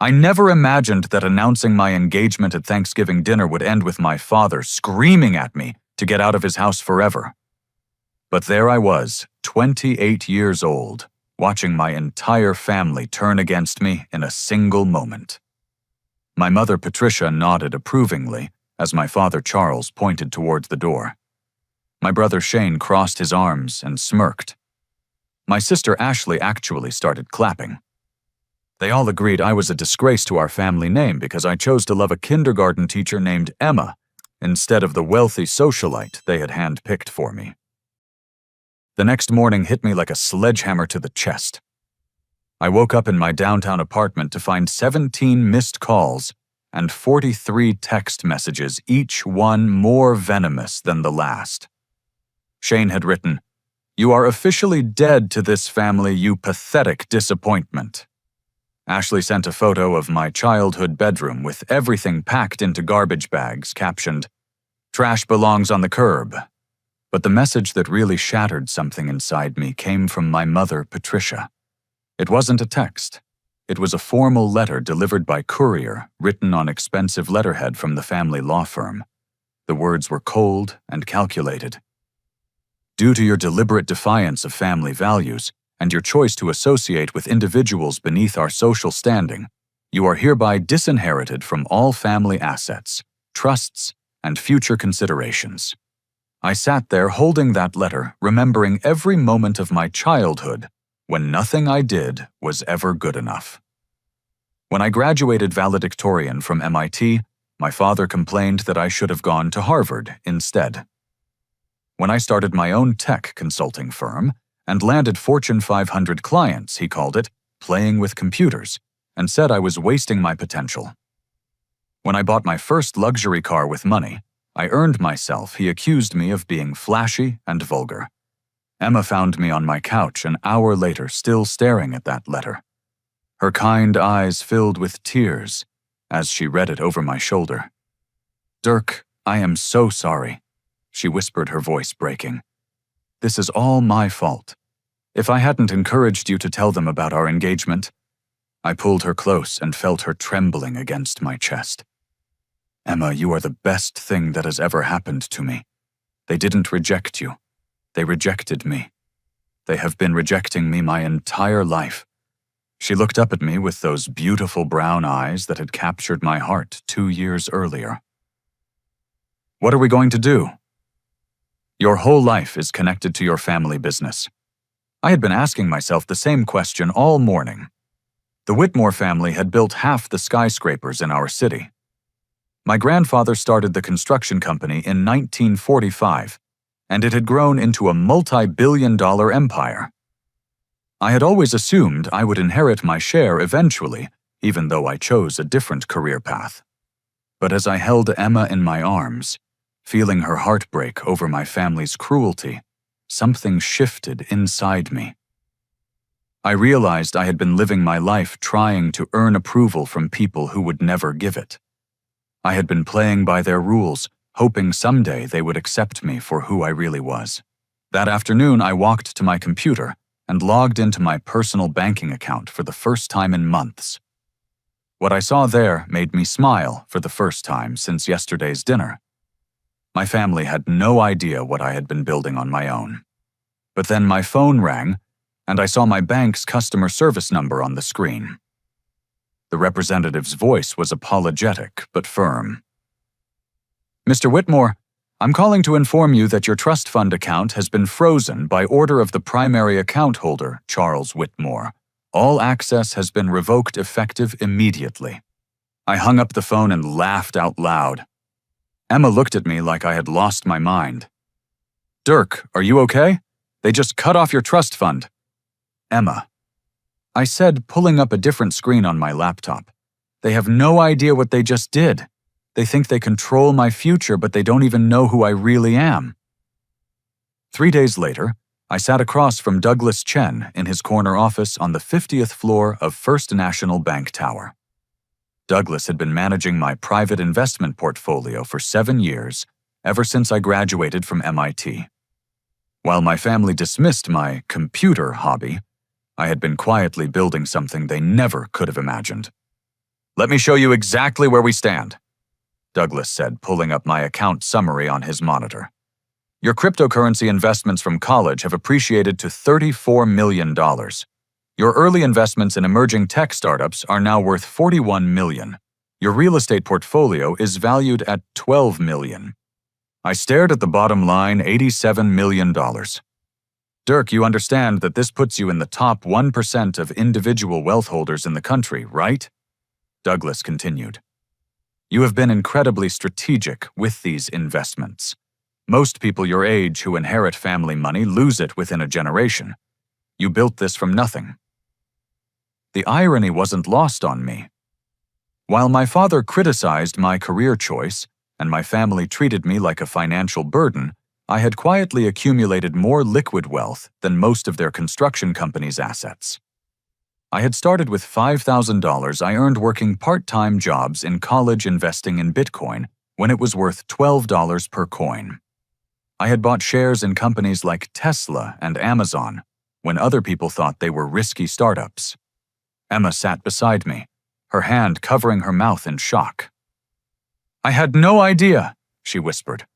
I never imagined that announcing my engagement at Thanksgiving dinner would end with my father screaming at me to get out of his house forever. But there I was, 28 years old, watching my entire family turn against me in a single moment. My mother Patricia nodded approvingly as my father Charles pointed towards the door. My brother Shane crossed his arms and smirked. My sister Ashley actually started clapping. They all agreed I was a disgrace to our family name because I chose to love a kindergarten teacher named Emma instead of the wealthy socialite they had handpicked for me. The next morning hit me like a sledgehammer to the chest. I woke up in my downtown apartment to find 17 missed calls and 43 text messages, each one more venomous than the last. Shane had written, "You are officially dead to this family, you pathetic disappointment." Ashley sent a photo of my childhood bedroom with everything packed into garbage bags, captioned, "Trash belongs on the curb." But the message that really shattered something inside me came from my mother, Patricia. It wasn't a text. It was a formal letter delivered by courier, written on expensive letterhead from the family law firm. The words were cold and calculated. Due to your deliberate defiance of family values and your choice to associate with individuals beneath our social standing, you are hereby disinherited from all family assets, trusts, and future considerations. I sat there holding that letter, remembering every moment of my childhood when nothing I did was ever good enough. When I graduated valedictorian from MIT, my father complained that I should have gone to Harvard instead. When I started my own tech consulting firm and landed Fortune 500 clients, he called it playing with computers and said I was wasting my potential. When I bought my first luxury car with money I earned myself, he accused me of being flashy and vulgar. Emma found me on my couch an hour later, still staring at that letter. Her kind eyes filled with tears as she read it over my shoulder. "Dirk, I am so sorry," she whispered, her voice breaking. "This is all my fault. If I hadn't encouraged you to tell them about our engagement..." I pulled her close and felt her trembling against my chest. "Emma, you are the best thing that has ever happened to me. They didn't reject you. They rejected me. They have been rejecting me my entire life." She looked up at me with those beautiful brown eyes that had captured my heart 2 years earlier. "What are we going to do?" "Your whole life is connected to your family business." I had been asking myself the same question all morning. The Whitmore family had built half the skyscrapers in our city. My grandfather started the construction company in 1945, and it had grown into a multi-billion-dollar empire. I had always assumed I would inherit my share eventually, even though I chose a different career path. But as I held Emma in my arms, feeling her heart break over my family's cruelty, something shifted inside me. I realized I had been living my life trying to earn approval from people who would never give it. I had been playing by their rules, hoping someday they would accept me for who I really was. That afternoon, I walked to my computer and logged into my personal banking account for the first time in months. What I saw there made me smile for the first time since yesterday's dinner. My family had no idea what I had been building on my own. But then my phone rang, and I saw my bank's customer service number on the screen. The representative's voice was apologetic but firm. "Mr. Whitmore, I'm calling to inform you that your trust fund account has been frozen by order of the primary account holder, Charles Whitmore. All access has been revoked effective immediately." I hung up the phone and laughed out loud. Emma looked at me like I had lost my mind. "Dirk, are you okay? They just cut off your trust fund." "Emma," I said, pulling up a different screen on my laptop. "They have no idea what they just did. They think they control my future, but they don't even know who I really am." 3 days later, I sat across from Douglas Chen in his corner office on the 50th floor of First National Bank Tower. Douglas had been managing my private investment portfolio for 7 years, ever since I graduated from MIT. While my family dismissed my computer hobby, I had been quietly building something they never could have imagined. Let me show you exactly where we stand, Douglas said, pulling up my account summary on his monitor. Your cryptocurrency investments from college have appreciated to $34 million. Your early investments in emerging tech startups are now worth $41 million. Your real estate portfolio is valued at $12 million. I stared at the bottom line, $87 million. Dirk, you understand that this puts you in the top 1% of individual wealth holders in the country, right? Douglas continued. You have been incredibly strategic with these investments. Most people your age who inherit family money lose it within a generation. You built this from nothing. The irony wasn't lost on me. While my father criticized my career choice and my family treated me like a financial burden, I had quietly accumulated more liquid wealth than most of their construction company's assets. I had started with $5,000 I earned working part-time jobs in college investing in Bitcoin when it was worth $12 per coin. I had bought shares in companies like Tesla and Amazon when other people thought they were risky startups. Emma sat beside me, her hand covering her mouth in shock. I had no idea, she whispered.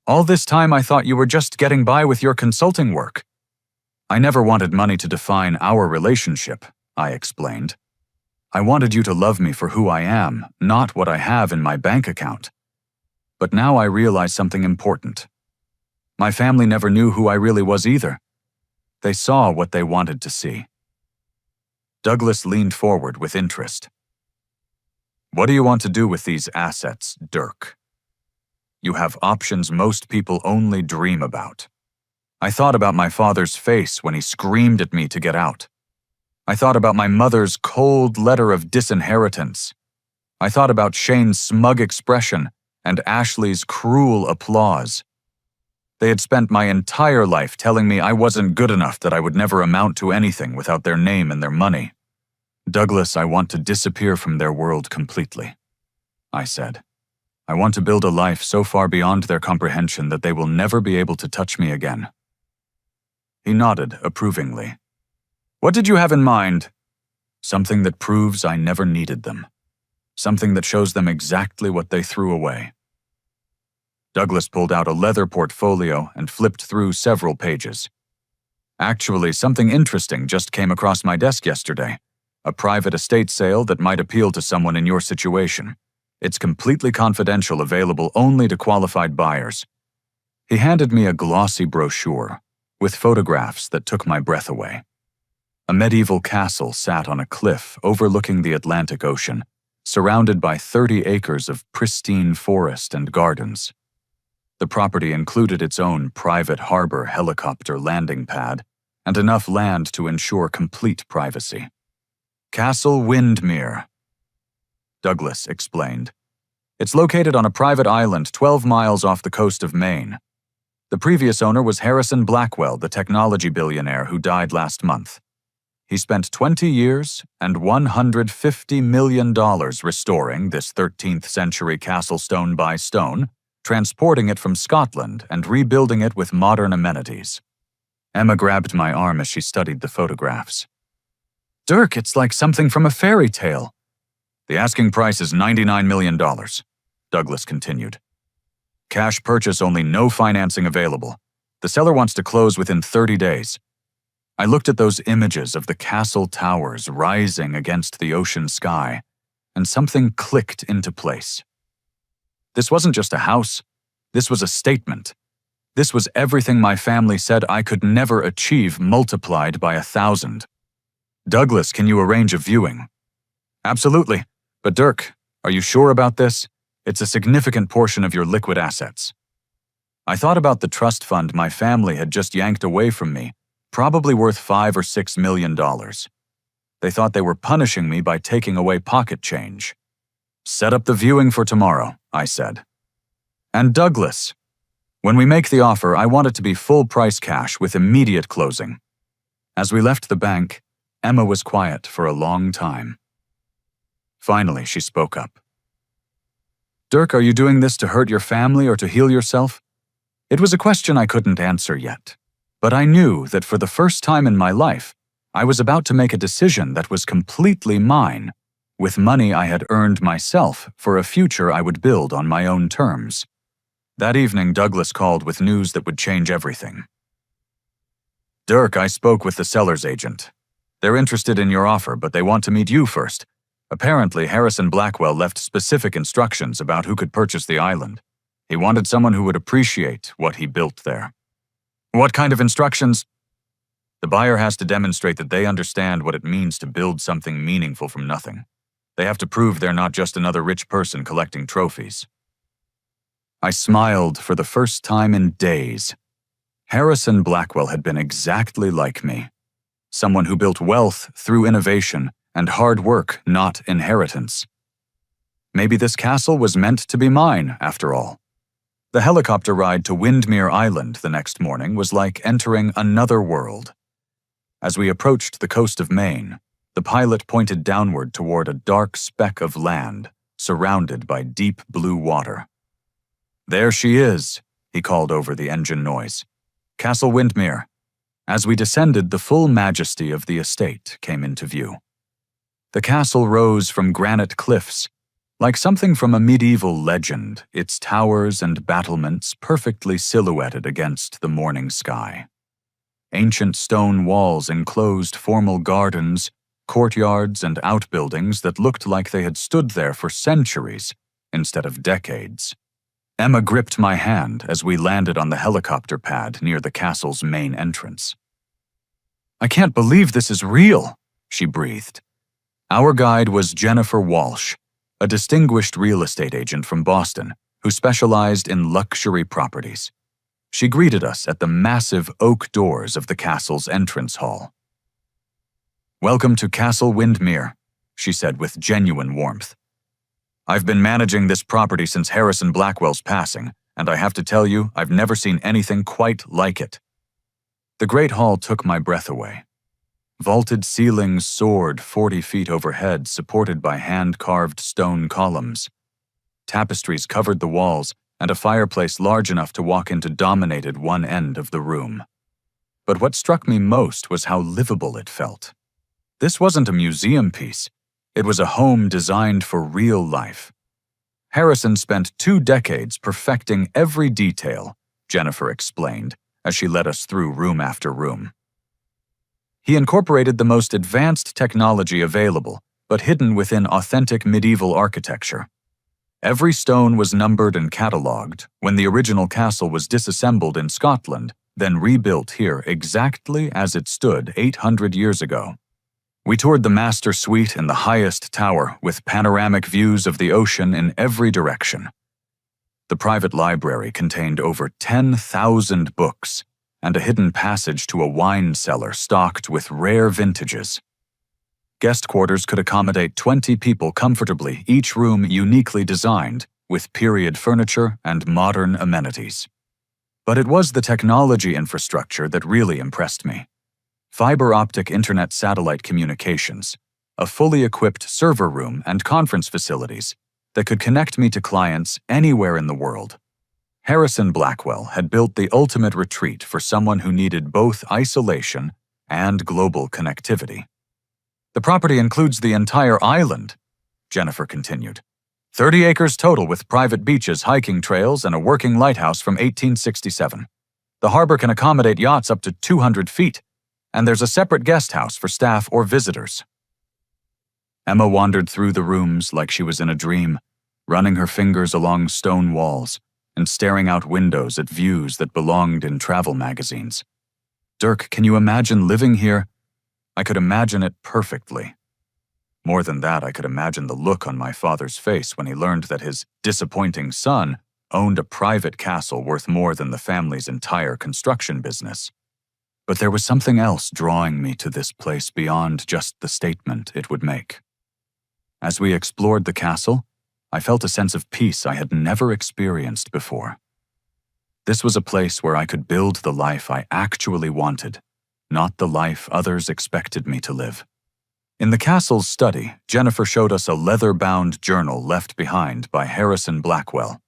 All this time I thought you were just getting by with your consulting work. I never wanted money to define our relationship, I explained. I wanted you to love me for who I am, not what I have in my bank account. But now I realize something important. My family never knew who I really was either. They saw what they wanted to see. Douglas leaned forward with interest. What do you want to do with these assets, Dirk? You have options most people only dream about. I thought about my father's face when he screamed at me to get out. I thought about my mother's cold letter of disinheritance. I thought about Shane's smug expression and Ashley's cruel applause. They had spent my entire life telling me I wasn't good enough, that I would never amount to anything without their name and their money. Douglas, I want to disappear from their world completely, I said. I want to build a life so far beyond their comprehension that they will never be able to touch me again. He nodded approvingly. What did you have in mind? Something that proves I never needed them. Something that shows them exactly what they threw away. Douglas pulled out a leather portfolio and flipped through several pages. Actually, something interesting just came across my desk yesterday. A private estate sale that might appeal to someone in your situation. It's completely confidential, available only to qualified buyers. He handed me a glossy brochure with photographs that took my breath away. A medieval castle sat on a cliff overlooking the Atlantic Ocean, surrounded by 30 acres of pristine forest and gardens. The property included its own private harbor helicopter landing pad and enough land to ensure complete privacy. Castle Windmere, Douglas explained. It's located on a private island 12 miles off the coast of Maine. The previous owner was Harrison Blackwell, the technology billionaire who died last month. He spent 20 years and $150 million restoring this 13th century castle stone by stone, transporting it from Scotland and rebuilding it with modern amenities. Emma grabbed my arm as she studied the photographs. Dirk, it's like something from a fairy tale. The asking price is $99 million, Douglas continued. Cash purchase only, no financing available. The seller wants to close within 30 days. I looked at those images of the castle towers rising against the ocean sky, and something clicked into place. This wasn't just a house. This was a statement. This was everything my family said I could never achieve multiplied by 1,000. Douglas, can you arrange a viewing? Absolutely. But Dirk, are you sure about this? It's a significant portion of your liquid assets. I thought about the trust fund my family had just yanked away from me, probably worth $5 or $6 million. They thought they were punishing me by taking away pocket change. Set up the viewing for tomorrow, I said. And Douglas, when we make the offer, I want it to be full price cash with immediate closing. As we left the bank, Emma was quiet for a long time. Finally, she spoke up. Dirk, are you doing this to hurt your family or to heal yourself? It was a question I couldn't answer yet, but I knew that for the first time in my life, I was about to make a decision that was completely mine, with money I had earned myself for a future I would build on my own terms. That evening, Douglas called with news that would change everything. "Dirk, I spoke with the seller's agent. They're interested in your offer, but they want to meet you first. Apparently, Harrison Blackwell left specific instructions about who could purchase the island. He wanted someone who would appreciate what he built there." "What kind of instructions?" "The buyer has to demonstrate that they understand what it means to build something meaningful from nothing. They have to prove they're not just another rich person collecting trophies." I smiled for the first time in days. Harrison Blackwell had been exactly like me. Someone who built wealth through innovation and hard work, not inheritance. Maybe this castle was meant to be mine, after all. The helicopter ride to Windmere Island the next morning was like entering another world. As we approached the coast of Maine, the pilot pointed downward toward a dark speck of land, surrounded by deep blue water. "There she is," he called over the engine noise. "Castle Windmere." As we descended, the full majesty of the estate came into view. The castle rose from granite cliffs, like something from a medieval legend, its towers and battlements perfectly silhouetted against the morning sky. Ancient stone walls enclosed formal gardens, courtyards, and outbuildings that looked like they had stood there for centuries instead of decades. Emma gripped my hand as we landed on the helicopter pad near the castle's main entrance. "I can't believe this is real," she breathed. Our guide was Jennifer Walsh, a distinguished real estate agent from Boston who specialized in luxury properties. She greeted us at the massive oak doors of the castle's entrance hall. "Welcome to Castle Windmere," she said with genuine warmth. "I've been managing this property since Harrison Blackwell's passing, and I have to tell you, I've never seen anything quite like it." The Great Hall took my breath away. Vaulted ceilings soared 40 feet overhead, supported by hand-carved stone columns. Tapestries covered the walls, and a fireplace large enough to walk into dominated one end of the room. But what struck me most was how livable it felt. This wasn't a museum piece. It was a home designed for real life. Harrison spent 2 decades perfecting every detail, Jennifer explained, as she led us through room after room. He incorporated the most advanced technology available, but hidden within authentic medieval architecture. Every stone was numbered and catalogued when the original castle was disassembled in Scotland, then rebuilt here exactly as it stood 800 years ago. We toured the master suite in the highest tower with panoramic views of the ocean in every direction. The private library contained over 10,000 books and a hidden passage to a wine cellar stocked with rare vintages. Guest quarters could accommodate 20 people comfortably, each room uniquely designed, with period furniture and modern amenities. But it was the technology infrastructure that really impressed me. Fiber optic internet satellite communications, a fully equipped server room and conference facilities that could connect me to clients anywhere in the world. Harrison Blackwell had built the ultimate retreat for someone who needed both isolation and global connectivity. "The property includes the entire island," Jennifer continued. 30 acres total with private beaches, hiking trails, and a working lighthouse from 1867. The harbor can accommodate yachts up to 200 feet, and there's a separate guest house for staff or visitors. Emma wandered through the rooms like she was in a dream, running her fingers along stone walls and staring out windows at views that belonged in travel magazines. "Dirk, can you imagine living here?" I could imagine it perfectly. More than that, I could imagine the look on my father's face when he learned that his disappointing son owned a private castle worth more than the family's entire construction business. But there was something else drawing me to this place beyond just the statement it would make. As we explored the castle, I felt a sense of peace I had never experienced before. This was a place where I could build the life I actually wanted, not the life others expected me to live. In the castle's study, Jennifer showed us a leather-bound journal left behind by Harrison Blackwell.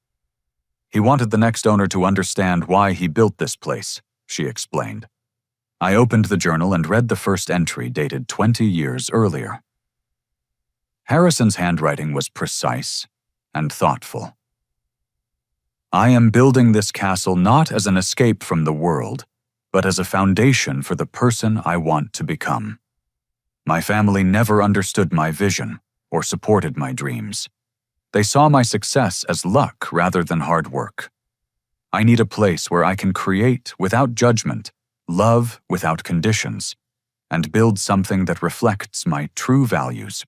He wanted the next owner to understand why he built this place, she explained. I opened the journal and read the first entry dated 20 years earlier. Harrison's handwriting was precise and thoughtful. I am building this castle not as an escape from the world, but as a foundation for the person I want to become. My family never understood my vision or supported my dreams. They saw my success as luck rather than hard work. I need a place where I can create without judgment, love without conditions, and build something that reflects my true values.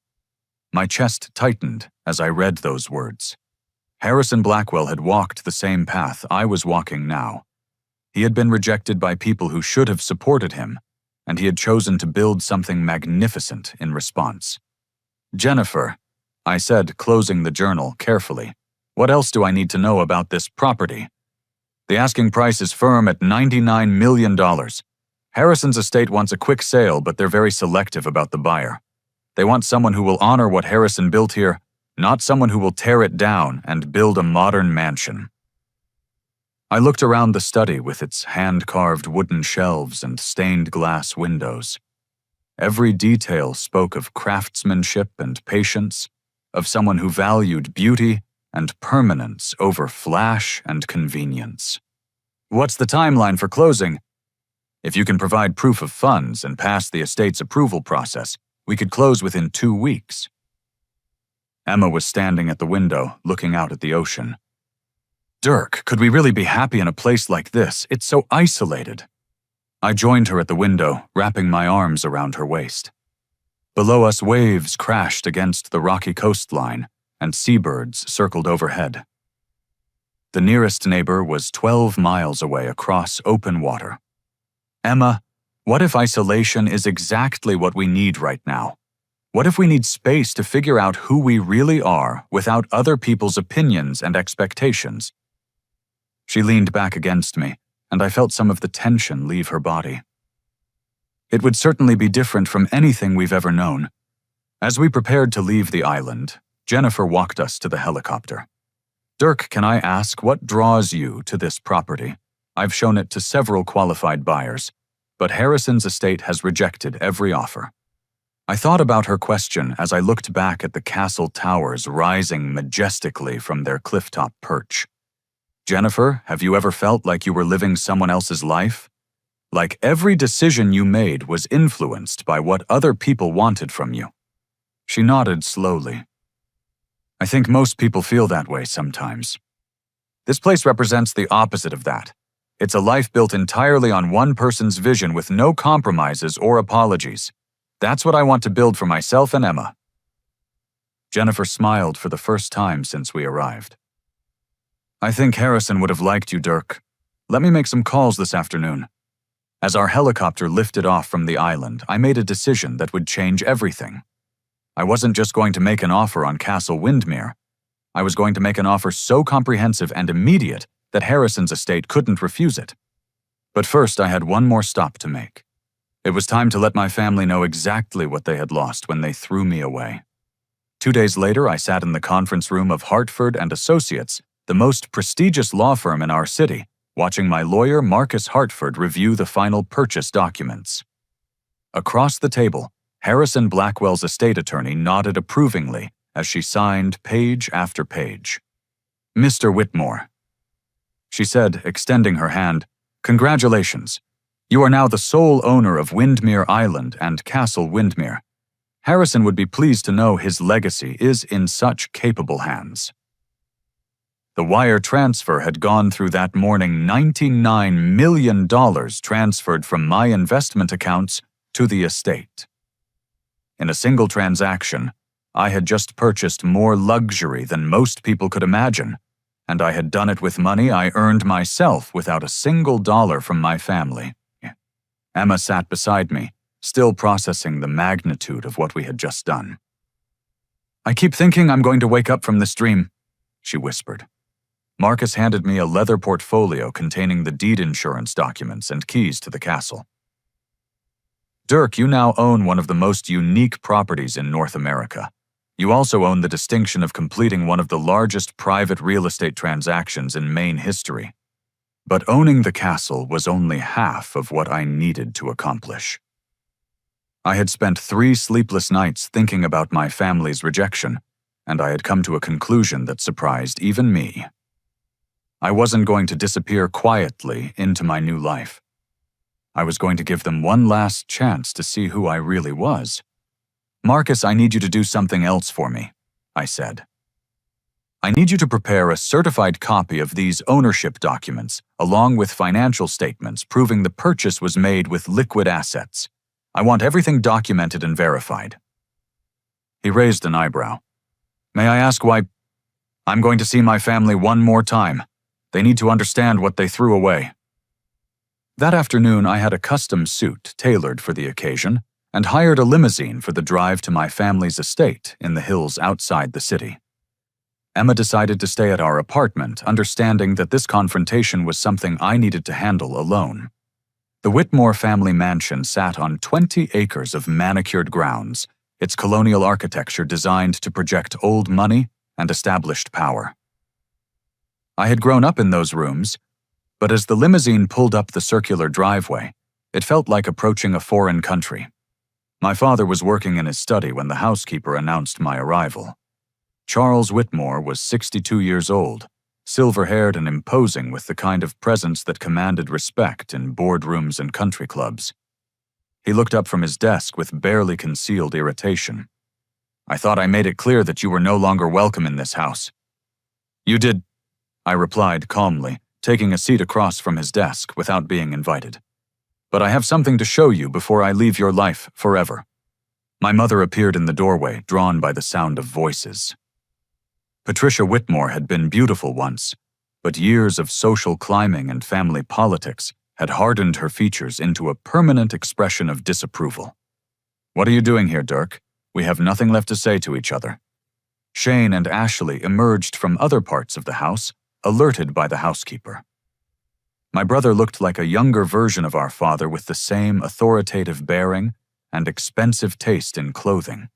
My chest tightened as I read those words. Harrison Blackwell had walked the same path I was walking now. He had been rejected by people who should have supported him, and he had chosen to build something magnificent in response. "Jennifer," I said, closing the journal carefully, "what else do I need to know about this property?" "The asking price is firm at $99 million. Harrison's estate wants a quick sale, but they're very selective about the buyer. They want someone who will honor what Harrison built here, not someone who will tear it down and build a modern mansion." I looked around the study with its hand-carved wooden shelves and stained glass windows. Every detail spoke of craftsmanship and patience, of someone who valued beauty and permanence over flash and convenience. "What's the timeline for closing?" "If you can provide proof of funds and pass the estate's approval process, we could close within 2 weeks. Emma was standing at the window, looking out at the ocean. "Dirk, could we really be happy in a place like this? It's so isolated." I joined her at the window, wrapping my arms around her waist. Below us, waves crashed against the rocky coastline, and seabirds circled overhead. The nearest neighbor was 12 miles away across open water. "Emma, what if isolation is exactly what we need right now? What if we need space to figure out who we really are without other people's opinions and expectations?" She leaned back against me, and I felt some of the tension leave her body. It would certainly be different from anything we've ever known. As we prepared to leave the island, Jennifer walked us to the helicopter. "Dirk, can I ask what draws you to this property? I've shown it to several qualified buyers, but Harrison's estate has rejected every offer." I thought about her question as I looked back at the castle towers rising majestically from their clifftop perch. "Jennifer, have you ever felt like you were living someone else's life? Like every decision you made was influenced by what other people wanted from you?" She nodded slowly. "I think most people feel that way sometimes. This place represents the opposite of that. It's a life built entirely on one person's vision with no compromises or apologies. That's what I want to build for myself and Emma." Jennifer smiled for the first time since we arrived. "I think Harrison would have liked you, Dirk. Let me make some calls this afternoon." As our helicopter lifted off from the island, I made a decision that would change everything. I wasn't just going to make an offer on Castle Windmere. I was going to make an offer so comprehensive and immediate that Harrison's estate couldn't refuse it. But first, I had one more stop to make. It was time to let my family know exactly what they had lost when they threw me away. 2 days later, I sat in the conference room of Hartford and Associates, the most prestigious law firm in our city, watching my lawyer Marcus Hartford review the final purchase documents. Across the table, Harrison Blackwell's estate attorney nodded approvingly as she signed page after page. "Mr. Whitmore," she said, extending her hand, "congratulations. You are now the sole owner of Windmere Island and Castle Windmere. Harrison would be pleased to know his legacy is in such capable hands." The wire transfer had gone through that morning. $99 million transferred from my investment accounts to the estate. In a single transaction, I had just purchased more luxury than most people could imagine, and I had done it with money I earned myself without a single dollar from my family. Emma sat beside me, still processing the magnitude of what we had just done. "I keep thinking I'm going to wake up from this dream," she whispered. Marcus handed me a leather portfolio containing the deed insurance documents and keys to the castle. "Dirk, you now own one of the most unique properties in North America. You also own the distinction of completing one of the largest private real estate transactions in Maine history. But owning the castle was only half of what I needed to accomplish." I had spent 3 sleepless nights thinking about my family's rejection, and I had come to a conclusion that surprised even me. I wasn't going to disappear quietly into my new life. I was going to give them one last chance to see who I really was. "Marcus, I need you to do something else for me," I said. "I need you to prepare a certified copy of these ownership documents, along with financial statements proving the purchase was made with liquid assets. I want everything documented and verified." He raised an eyebrow. "May I ask why?" "I'm going to see my family one more time. They need to understand what they threw away." That afternoon, I had a custom suit tailored for the occasion and hired a limousine for the drive to my family's estate in the hills outside the city. Emma decided to stay at our apartment, understanding that this confrontation was something I needed to handle alone. The Whitmore family mansion sat on 20 acres of manicured grounds, its colonial architecture designed to project old money and established power. I had grown up in those rooms, but as the limousine pulled up the circular driveway, it felt like approaching a foreign country. My father was working in his study when the housekeeper announced my arrival. Charles Whitmore was 62 years old, silver-haired and imposing with the kind of presence that commanded respect in boardrooms and country clubs. He looked up from his desk with barely concealed irritation. "I thought I made it clear that you were no longer welcome in this house." "You did," I replied calmly, taking a seat across from his desk without being invited. "But I have something to show you before I leave your life forever." My mother appeared in the doorway, drawn by the sound of voices. Patricia Whitmore had been beautiful once, but years of social climbing and family politics had hardened her features into a permanent expression of disapproval. "What are you doing here, Dirk? We have nothing left to say to each other." Shane and Ashley emerged from other parts of the house, alerted by the housekeeper. My brother looked like a younger version of our father with the same authoritative bearing and expensive taste in clothing.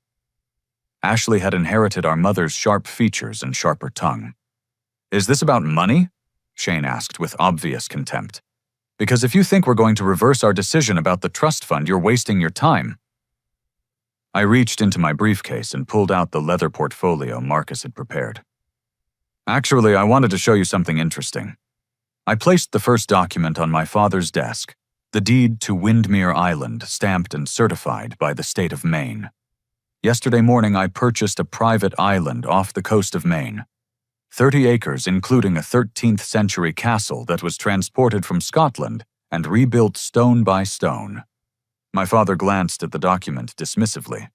Ashley had inherited our mother's sharp features and sharper tongue. "Is this about money?" Shane asked with obvious contempt. "Because if you think we're going to reverse our decision about the trust fund, you're wasting your time." I reached into my briefcase and pulled out the leather portfolio Marcus had prepared. "Actually, I wanted to show you something interesting." I placed the first document on my father's desk, the deed to Windmere Island, stamped and certified by the state of Maine. Yesterday morning, I purchased a private island off the coast of Maine. 30 acres, including a 13th century castle that was transported from Scotland and rebuilt stone by stone. My father glanced at the document dismissively.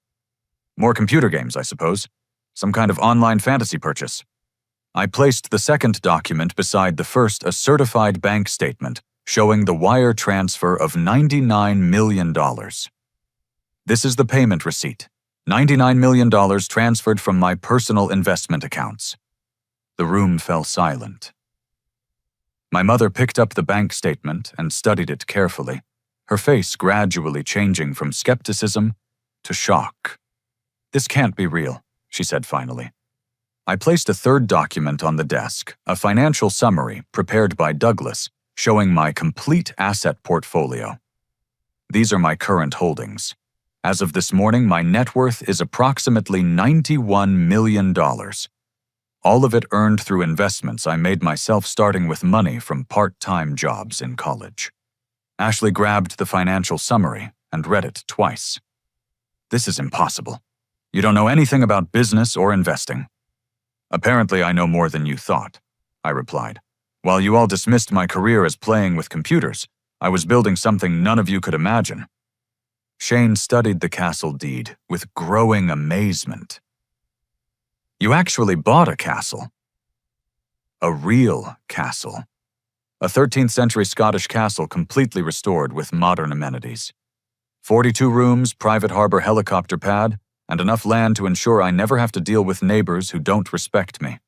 "More computer games, I suppose. Some kind of online fantasy purchase." I placed the second document beside the first, a certified bank statement showing the wire transfer of $99 million. "This is the payment receipt. $99 million transferred from my personal investment accounts." The room fell silent. My mother picked up the bank statement and studied it carefully, her face gradually changing from skepticism to shock. "This can't be real," she said finally. I placed a third document on the desk, a financial summary prepared by Douglas, showing my complete asset portfolio. "These are my current holdings. As of this morning, my net worth is approximately $91 million. All of it earned through investments I made myself, starting with money from part-time jobs in college." Ashley grabbed the financial summary and read it twice. "This is impossible. You don't know anything about business or investing." "Apparently I know more than you thought," I replied. "While you all dismissed my career as playing with computers, I was building something none of you could imagine." Shane studied the castle deed with growing amazement. "You actually bought a castle?" "A real castle. A 13th century Scottish castle completely restored with modern amenities. 42 rooms, private harbor helicopter pad, and enough land to ensure I never have to deal with neighbors who don't respect me."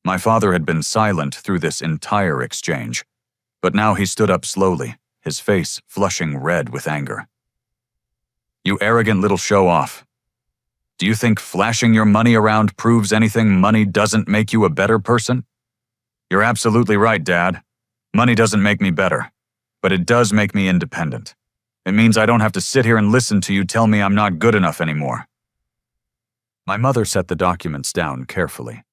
My father had been silent through this entire exchange, but now he stood up slowly, his face flushing red with anger. "You arrogant little show-off. Do you think flashing your money around proves anything? Money doesn't make you a better person?" "You're absolutely right, Dad. Money doesn't make me better, but it does make me independent. It means I don't have to sit here and listen to you tell me I'm not good enough anymore." My mother set the documents down carefully.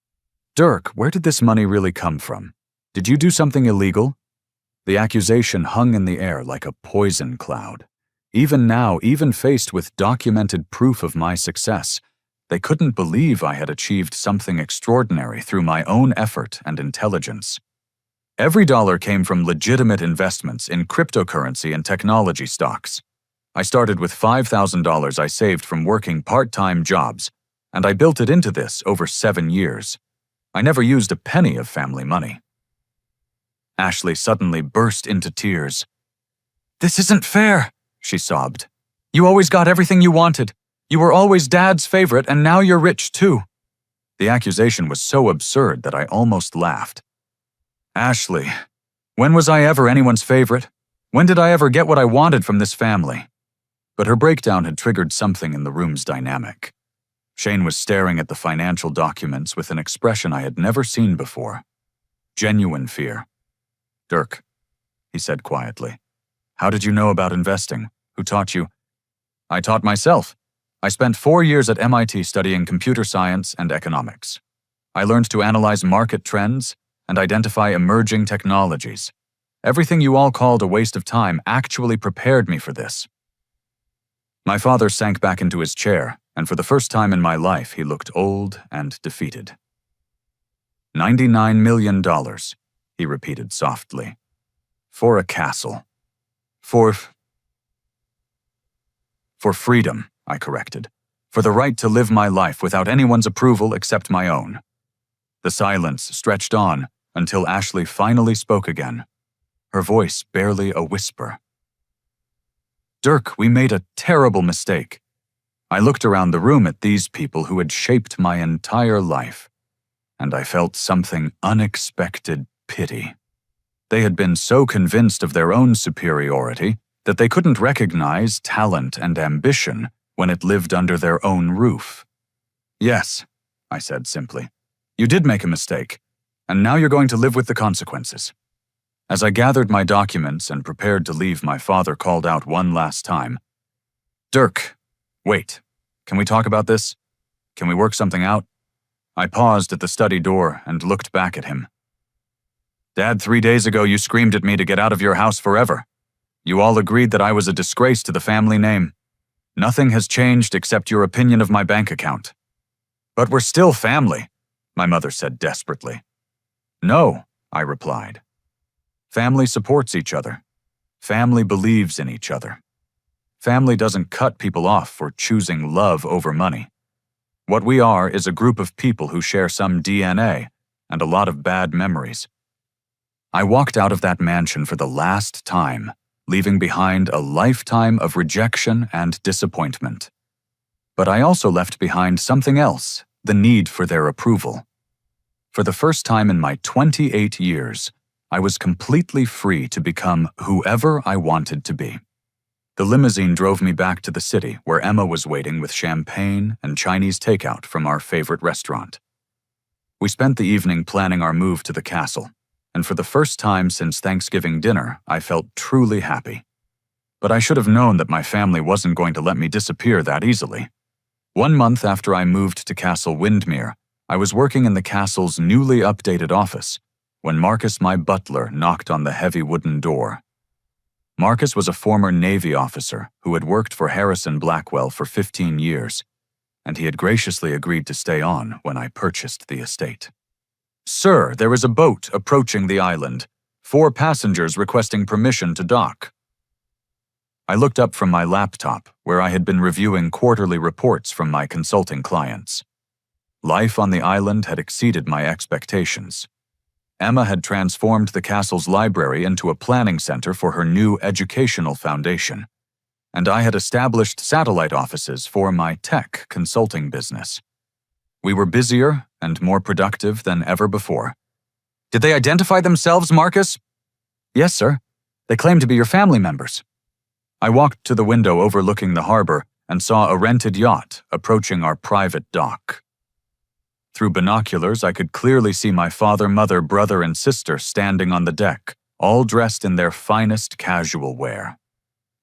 "Dirk, where did this money really come from? Did you do something illegal?" The accusation hung in the air like a poison cloud. Even now, even faced with documented proof of my success, they couldn't believe I had achieved something extraordinary through my own effort and intelligence. Every dollar came from legitimate investments in cryptocurrency and technology stocks. I started with $5,000 I saved from working part-time jobs, and I built it into this over 7 years. I never used a penny of family money. Ashley suddenly burst into tears. "This isn't fair," she sobbed. "You always got everything you wanted. You were always Dad's favorite, and now you're rich too." The accusation was so absurd that I almost laughed. "Ashley, when was I ever anyone's favorite? When did I ever get what I wanted from this family?" But her breakdown had triggered something in the room's dynamic. Shane was staring at the financial documents with an expression I had never seen before. Genuine fear. "Dirk," he said quietly, "how did you know about investing? Who taught you?" "I taught myself. I spent 4 years at MIT studying computer science and economics. I learned to analyze market trends and identify emerging technologies. Everything you all called a waste of time actually prepared me for this." My father sank back into his chair, and for the first time in my life, he looked old and defeated. $99 million, he repeated softly. "For a castle. For freedom," I corrected. "For the right to live my life without anyone's approval except my own." The silence stretched on until Ashley finally spoke again, her voice barely a whisper. "Dirk, we made a terrible mistake." I looked around the room at these people who had shaped my entire life, and I felt something unexpected pity. They had been so convinced of their own superiority that they couldn't recognize talent and ambition when it lived under their own roof. "Yes," I said simply, "you did make a mistake, and now you're going to live with the consequences." As I gathered my documents and prepared to leave, my father called out one last time, "Dirk, wait. Can we talk about this? Can we work something out?" I paused at the study door and looked back at him. "Dad, 3 days ago you screamed at me to get out of your house forever. You all agreed that I was a disgrace to the family name. Nothing has changed except your opinion of my bank account." "But we're still family," my mother said desperately. "No," I replied. "Family supports each other. Family believes in each other. Family doesn't cut people off for choosing love over money. What we are is a group of people who share some DNA and a lot of bad memories." I walked out of that mansion for the last time, leaving behind a lifetime of rejection and disappointment. But I also left behind something else, the need for their approval. For the first time in my 28 years, I was completely free to become whoever I wanted to be. The limousine drove me back to the city where Emma was waiting with champagne and Chinese takeout from our favorite restaurant. We spent the evening planning our move to the castle, and for the first time since Thanksgiving dinner, I felt truly happy. But I should have known that my family wasn't going to let me disappear that easily. 1 month after I moved to Castle Windmere, I was working in the castle's newly updated office when Marcus, my butler, knocked on the heavy wooden door. Marcus was a former Navy officer who had worked for Harrison Blackwell for 15 years, and he had graciously agreed to stay on when I purchased the estate. "Sir, there is a boat approaching the island. 4 passengers requesting permission to dock." I looked up from my laptop, where I had been reviewing quarterly reports from my consulting clients. Life on the island had exceeded my expectations. Emma had transformed the castle's library into a planning center for her new educational foundation, and I had established satellite offices for my tech consulting business. We were busier and more productive than ever before. "Did they identify themselves, Marcus?" "Yes, sir. They claim to be your family members." I walked to the window overlooking the harbor and saw a rented yacht approaching our private dock. Through binoculars, I could clearly see my father, mother, brother, and sister standing on the deck, all dressed in their finest casual wear.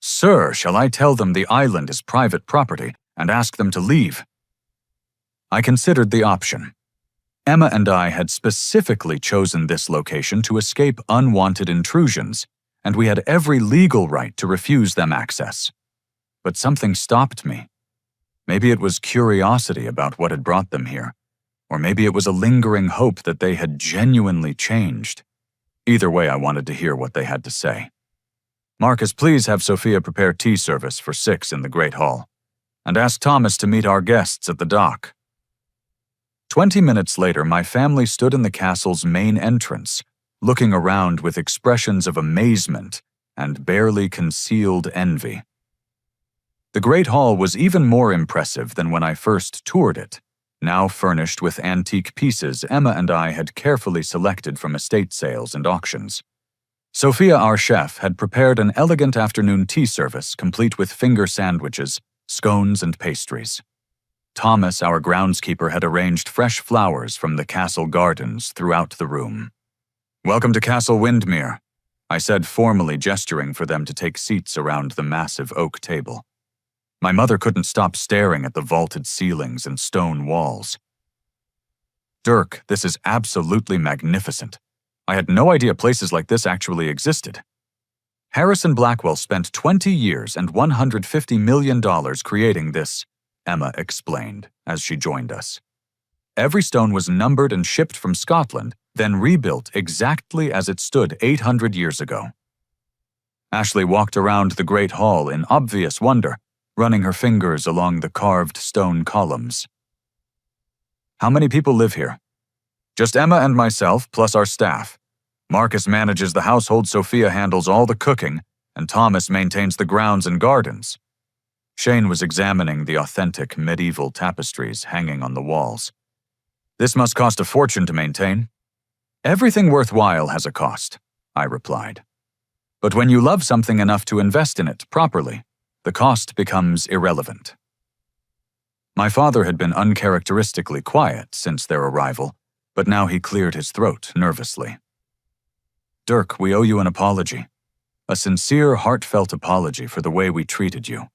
"Sir, shall I tell them the island is private property and ask them to leave?" I considered the option. Emma and I had specifically chosen this location to escape unwanted intrusions, and we had every legal right to refuse them access. But something stopped me. Maybe it was curiosity about what had brought them here, or maybe it was a lingering hope that they had genuinely changed. Either way, I wanted to hear what they had to say. "Marcus, please have Sophia prepare tea service for 6 in the Great Hall, and ask Thomas to meet our guests at the dock." 20 minutes later, my family stood in the castle's main entrance, looking around with expressions of amazement and barely concealed envy. The Great Hall was even more impressive than when I first toured it, now furnished with antique pieces Emma and I had carefully selected from estate sales and auctions. Sophia, our chef, had prepared an elegant afternoon tea service complete with finger sandwiches, scones, and pastries. Thomas, our groundskeeper, had arranged fresh flowers from the castle gardens throughout the room. "Welcome to Castle Windmere," I said, formally gesturing for them to take seats around the massive oak table. My mother couldn't stop staring at the vaulted ceilings and stone walls. "Dirk, this is absolutely magnificent. I had no idea places like this actually existed." "Harrison Blackwell spent 20 years and $150 million creating this," Emma explained as she joined us. "Every stone was numbered and shipped from Scotland, then rebuilt exactly as it stood 800 years ago." Ashley walked around the Great Hall in obvious wonder, running her fingers along the carved stone columns. "How many people live here?" "Just Emma and myself, plus our staff. Marcus manages the household, Sophia handles all the cooking, and Thomas maintains the grounds and gardens." Shane was examining the authentic medieval tapestries hanging on the walls. "This must cost a fortune to maintain." "Everything worthwhile has a cost," I replied. "But when you love something enough to invest in it properly, the cost becomes irrelevant." My father had been uncharacteristically quiet since their arrival, but now he cleared his throat nervously. "Dirk, we owe you an apology. A sincere, heartfelt apology for the way we treated you."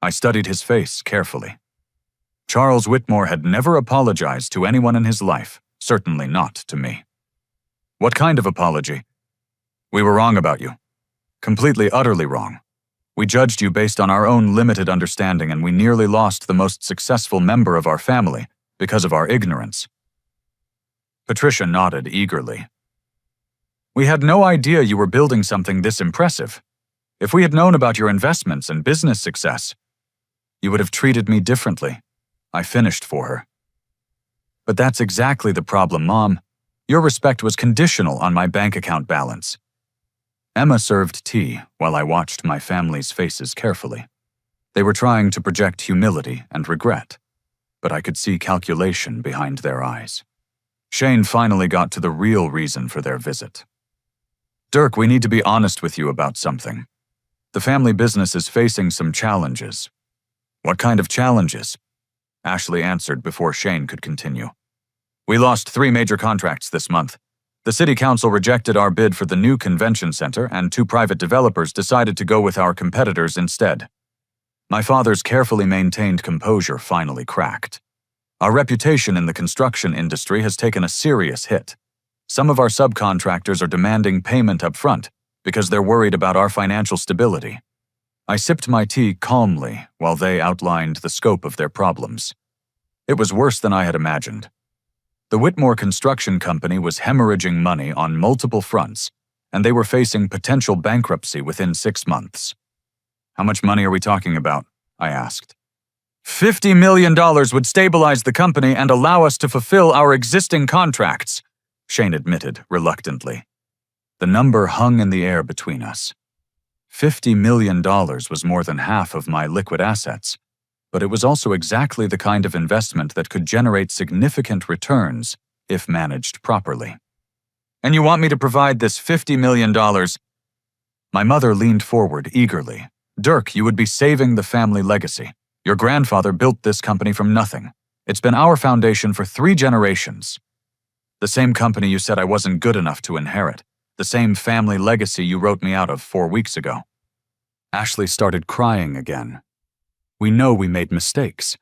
I studied his face carefully. Charles Whitmore had never apologized to anyone in his life, certainly not to me. "What kind of apology?" "We were wrong about you. Completely, utterly wrong. We judged you based on our own limited understanding, and we nearly lost the most successful member of our family because of our ignorance." Patricia nodded eagerly. "We had no idea you were building something this impressive. If we had known about your investments and business success, you would have treated me differently," I finished for her. "But that's exactly the problem, Mom. Your respect was conditional on my bank account balance." Emma served tea while I watched my family's faces carefully. They were trying to project humility and regret, but I could see calculation behind their eyes. Shane finally got to the real reason for their visit. "Dirk, we need to be honest with you about something. The family business is facing some challenges." "What kind of challenges?" Ashley answered before Shane could continue. "We lost 3 major contracts this month. The city council rejected our bid for the new convention center, and 2 private developers decided to go with our competitors instead." My father's carefully maintained composure finally cracked. "Our reputation in the construction industry has taken a serious hit. Some of our subcontractors are demanding payment up front because they're worried about our financial stability." I sipped my tea calmly while they outlined the scope of their problems. It was worse than I had imagined. The Whitmore Construction Company was hemorrhaging money on multiple fronts, and they were facing potential bankruptcy within 6 months. "How much money are we talking about?" I asked. $50 million would stabilize the company and allow us to fulfill our existing contracts," Shane admitted reluctantly. The number hung in the air between us. $50 million was more than half of my liquid assets, but it was also exactly the kind of investment that could generate significant returns if managed properly. "And you want me to provide this $50 million? My mother leaned forward eagerly. "Dirk, you would be saving the family legacy. Your grandfather built this company from nothing. It's been our foundation for 3 generations. The same company you said I wasn't good enough to inherit. The same family legacy you wrote me out of 4 weeks ago." Ashley started crying again. We know we made mistakes.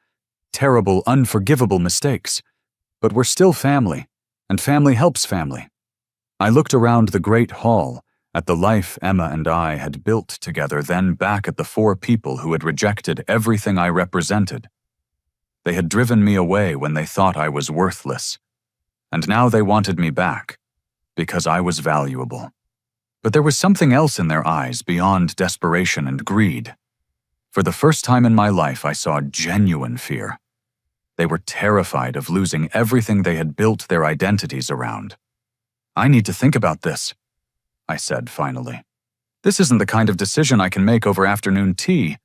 Terrible, unforgivable mistakes. But we're still family, and family helps family. I looked around the great hall, at the life Emma and I had built together, then back at the 4 people who had rejected everything I represented. They had driven me away when they thought I was worthless. And now they wanted me back, because I was valuable. But there was something else in their eyes beyond desperation and greed. For the first time in my life, I saw genuine fear. They were terrified of losing everything they had built their identities around. I need to think about this, I said finally. This isn't the kind of decision I can make over afternoon tea.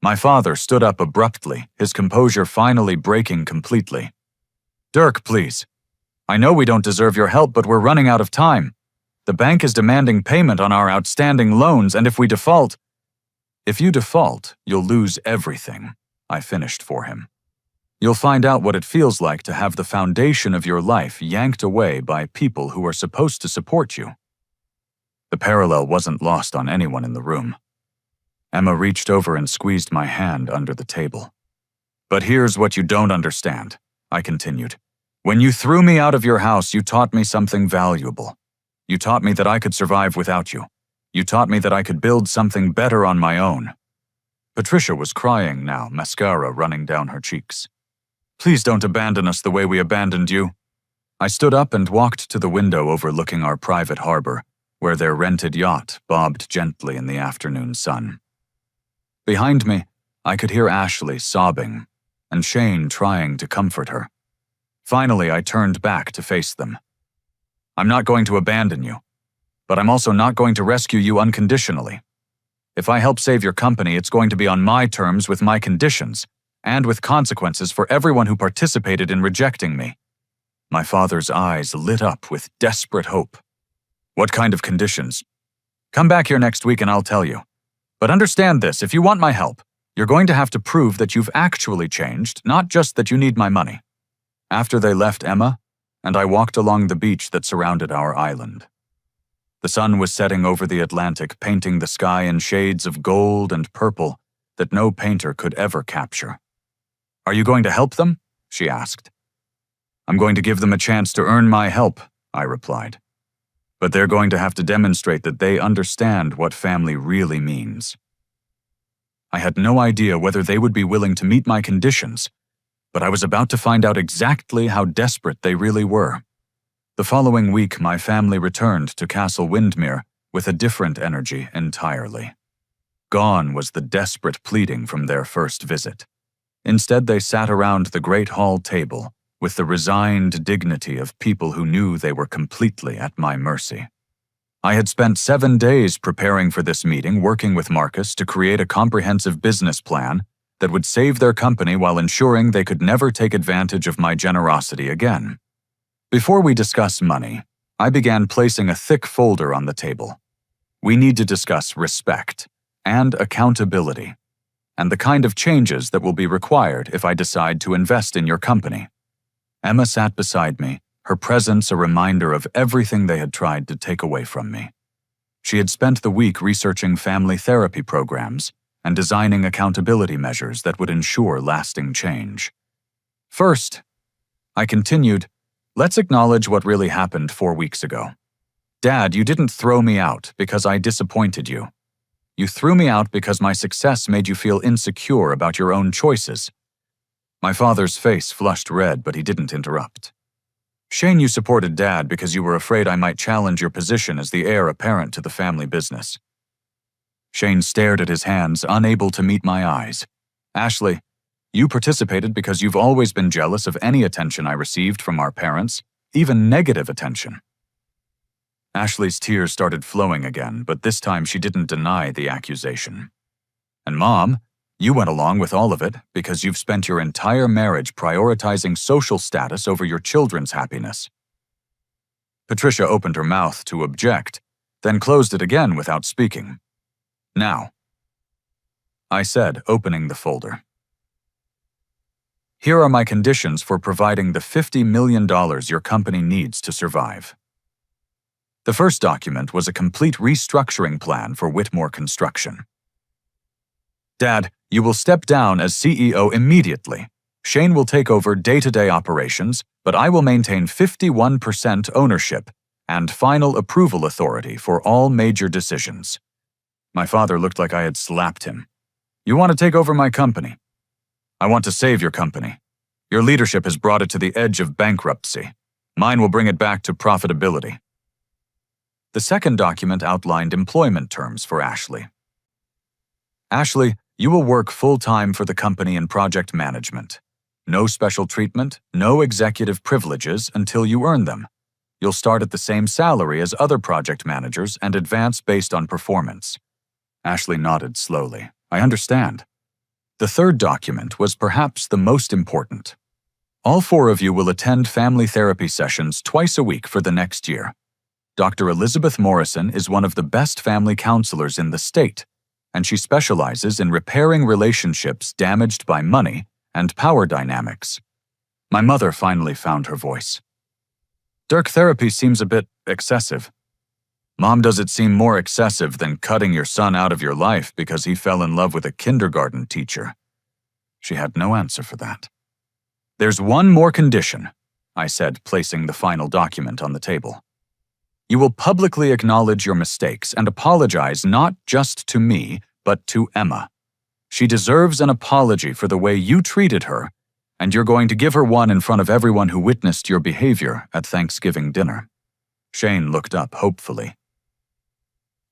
My father stood up abruptly, his composure finally breaking completely. Dirk, please. I know we don't deserve your help, but we're running out of time. The bank is demanding payment on our outstanding loans, and if we default... If you default, you'll lose everything, I finished for him. You'll find out what it feels like to have the foundation of your life yanked away by people who are supposed to support you. The parallel wasn't lost on anyone in the room. Emma reached over and squeezed my hand under the table. But here's what you don't understand, I continued. When you threw me out of your house, you taught me something valuable. You taught me that I could survive without you. You taught me that I could build something better on my own. Patricia was crying now, mascara running down her cheeks. Please don't abandon us the way we abandoned you. I stood up and walked to the window overlooking our private harbor, where their rented yacht bobbed gently in the afternoon sun. Behind me, I could hear Ashley sobbing, and Shane trying to comfort her. Finally, I turned back to face them. I'm not going to abandon you, but I'm also not going to rescue you unconditionally. If I help save your company, it's going to be on my terms with my conditions, and with consequences for everyone who participated in rejecting me. My father's eyes lit up with desperate hope. What kind of conditions? Come back here next week and I'll tell you. But understand this, if you want my help, you're going to have to prove that you've actually changed, not just that you need my money. After they left Emma, and I walked along the beach that surrounded our island. The sun was setting over the Atlantic, painting the sky in shades of gold and purple that no painter could ever capture. Are you going to help them? She asked. I'm going to give them a chance to earn my help, I replied. But they're going to have to demonstrate that they understand what family really means. I had no idea whether they would be willing to meet my conditions, but I was about to find out exactly how desperate they really were. The following week, my family returned to Castle Windmere with a different energy entirely. Gone was the desperate pleading from their first visit. Instead, they sat around the great hall table with the resigned dignity of people who knew they were completely at my mercy. I had spent 7 days preparing for this meeting, working with Marcus to create a comprehensive business plan that would save their company while ensuring they could never take advantage of my generosity again. Before we discuss money, I began placing a thick folder on the table. We need to discuss respect and accountability, and the kind of changes that will be required if I decide to invest in your company. Emma sat beside me, her presence a reminder of everything they had tried to take away from me. She had spent the week researching family therapy programs and designing accountability measures that would ensure lasting change. First, I continued, let's acknowledge what really happened 4 weeks ago. Dad, you didn't throw me out because I disappointed you. You threw me out because my success made you feel insecure about your own choices. My father's face flushed red, but he didn't interrupt. Shane, you supported Dad because you were afraid I might challenge your position as the heir apparent to the family business. Shane stared at his hands, unable to meet my eyes. Ashley, you participated because you've always been jealous of any attention I received from our parents, even negative attention. Ashley's tears started flowing again, but this time she didn't deny the accusation. And Mom, you went along with all of it because you've spent your entire marriage prioritizing social status over your children's happiness. Patricia opened her mouth to object, then closed it again without speaking. Now, I said, opening the folder. Here are my conditions for providing the $50 million your company needs to survive. The first document was a complete restructuring plan for Whitmore Construction. Dad, you will step down as CEO immediately. Shane will take over day-to-day operations, but I will maintain 51% ownership and final approval authority for all major decisions. My father looked like I had slapped him. You want to take over my company? I want to save your company. Your leadership has brought it to the edge of bankruptcy. Mine will bring it back to profitability. The second document outlined employment terms for Ashley. Ashley, you will work full-time for the company in project management. No special treatment, no executive privileges until you earn them. You'll start at the same salary as other project managers and advance based on performance. Ashley nodded slowly. I understand. The third document was perhaps the most important. All 4 of you will attend family therapy sessions twice a week for the next year. Dr. Elizabeth Morrison is one of the best family counselors in the state, and she specializes in repairing relationships damaged by money and power dynamics. My mother finally found her voice. Dirk, therapy seems a bit excessive. Mom, does it seem more excessive than cutting your son out of your life because he fell in love with a kindergarten teacher? She had no answer for that. There's one more condition, I said, placing the final document on the table. You will publicly acknowledge your mistakes and apologize not just to me, but to Emma. She deserves an apology for the way you treated her, and you're going to give her one in front of everyone who witnessed your behavior at Thanksgiving dinner. Shane looked up hopefully.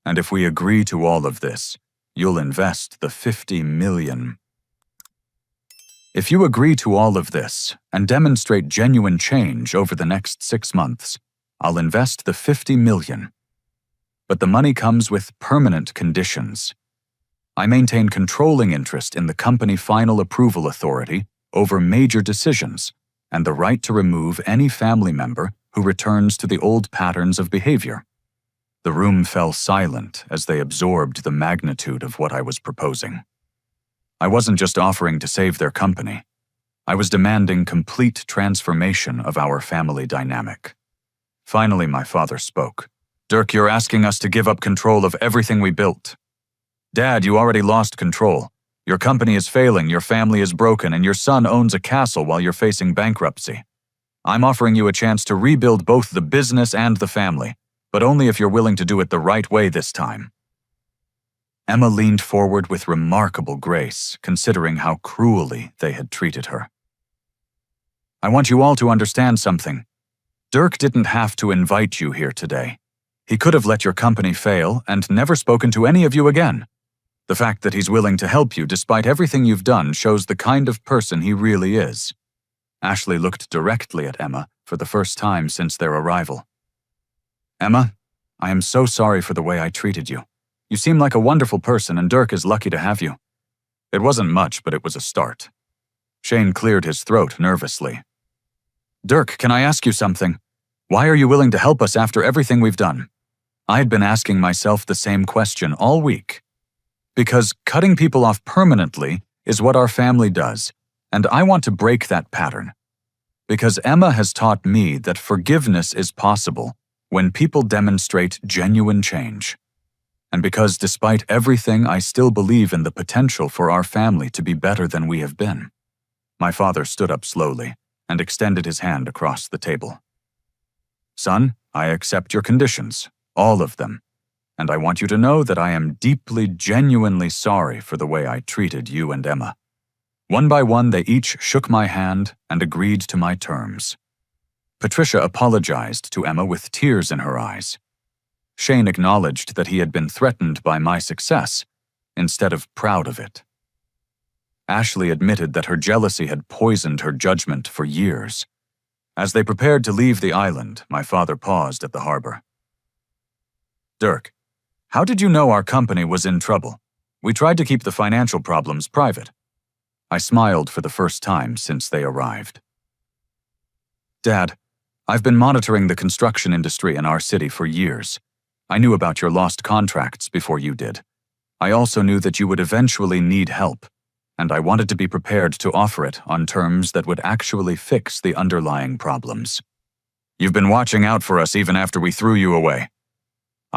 And if we agree to all of this, you'll invest the $50 million. If you agree to all of this and demonstrate genuine change over the next 6 months, I'll invest the $50 million. But the money comes with permanent conditions. I maintain controlling interest in the company final approval authority over major decisions and the right to remove any family member who returns to the old patterns of behavior. The room fell silent as they absorbed the magnitude of what I was proposing. I wasn't just offering to save their company. I was demanding complete transformation of our family dynamic. Finally, my father spoke. Dirk, you're asking us to give up control of everything we built. Dad, you already lost control. Your company is failing, your family is broken, and your son owns a castle while you're facing bankruptcy. I'm offering you a chance to rebuild both the business and the family, but only if you're willing to do it the right way this time. Emma leaned forward with remarkable grace, considering how cruelly they had treated her. I want you all to understand something. Dirk didn't have to invite you here today. He could have let your company fail and never spoken to any of you again. The fact that he's willing to help you despite everything you've done shows the kind of person he really is. Ashley looked directly at Emma for the first time since their arrival. Emma, I am so sorry for the way I treated you. You seem like a wonderful person and Dirk is lucky to have you. It wasn't much, but it was a start. Shane cleared his throat nervously. Dirk, can I ask you something? Why are you willing to help us after everything we've done? I had been asking myself the same question all week. Because cutting people off permanently is what our family does, and I want to break that pattern. Because Emma has taught me that forgiveness is possible when people demonstrate genuine change. And because despite everything, I still believe in the potential for our family to be better than we have been. My father stood up slowly and extended his hand across the table. Son, I accept your conditions, all of them. And I want you to know that I am deeply, genuinely sorry for the way I treated you and Emma. One by one, they each shook my hand and agreed to my terms. Patricia apologized to Emma with tears in her eyes. Shane acknowledged that he had been threatened by my success, instead of proud of it. Ashley admitted that her jealousy had poisoned her judgment for years. As they prepared to leave the island, my father paused at the harbor. Dirk, how did you know our company was in trouble? We tried to keep the financial problems private. I smiled for the first time since they arrived. Dad, I've been monitoring the construction industry in our city for years. I knew about your lost contracts before you did. I also knew that you would eventually need help, and I wanted to be prepared to offer it on terms that would actually fix the underlying problems. You've been watching out for us even after we threw you away.